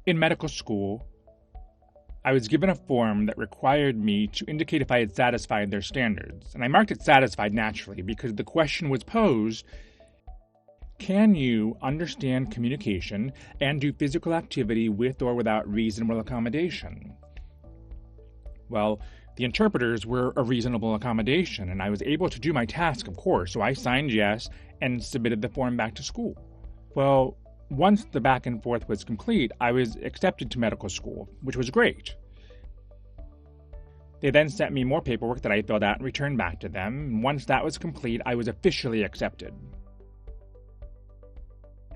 In medical school, I was given a form that required me to indicate if I had satisfied their standards, and I marked it satisfied naturally because the question was posed, can you understand communication and do physical activity with or without reasonable accommodation? Well, the interpreters were a reasonable accommodation, and I was able to do my task, of course, so I signed yes and submitted the form back to school. Well, once the back and forth was complete, I was accepted to medical school, which was great. They then sent me more paperwork that I filled out and returned back to them, and once that was complete, I was officially accepted.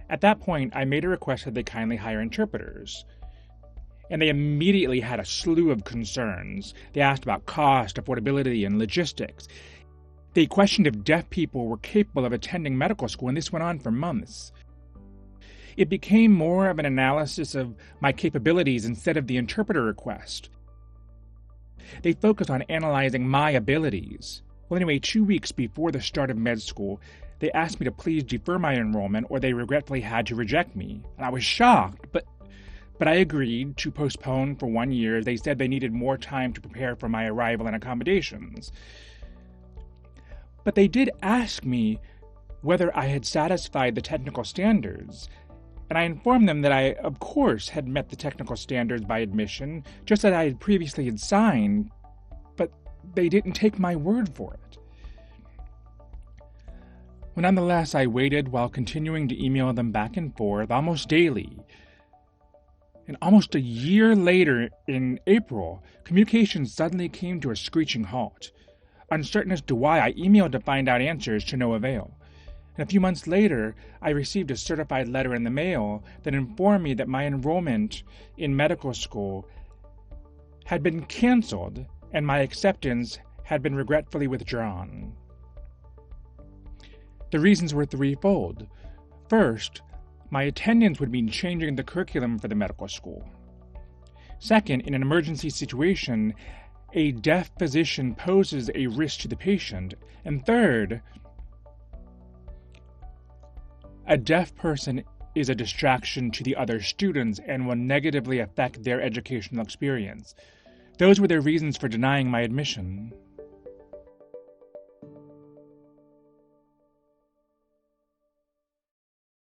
At that point, I made a request that they kindly hire interpreters, and they immediately had a slew of concerns. They asked about cost, affordability, and logistics. They questioned if deaf people were capable of attending medical school, and this went on for months. It became more of an analysis of my capabilities instead of the interpreter request. They focused on analyzing my abilities. Well, anyway, 2 weeks before the start of med school, they asked me to please defer my enrollment or they regretfully had to reject me. And I was shocked, but I agreed to postpone for 1 year. They said they needed more time to prepare for my arrival and accommodations. But they did ask me whether I had satisfied the technical standards, and I informed them that I, of course, had met the technical standards by admission, just as I had previously signed, but they didn't take my word for it. Well, nonetheless, I waited while continuing to email them back and forth almost daily. And almost a year later, in April, communication suddenly came to a screeching halt. Uncertain as to why, I emailed to find out answers to no avail. And a few months later, I received a certified letter in the mail that informed me that my enrollment in medical school had been canceled and my acceptance had been regretfully withdrawn. The reasons were threefold. First, my attendance would mean changing the curriculum for the medical school. Second, in an emergency situation, a deaf physician poses a risk to the patient. And third, a deaf person is a distraction to the other students and will negatively affect their educational experience. Those were their reasons for denying my admission.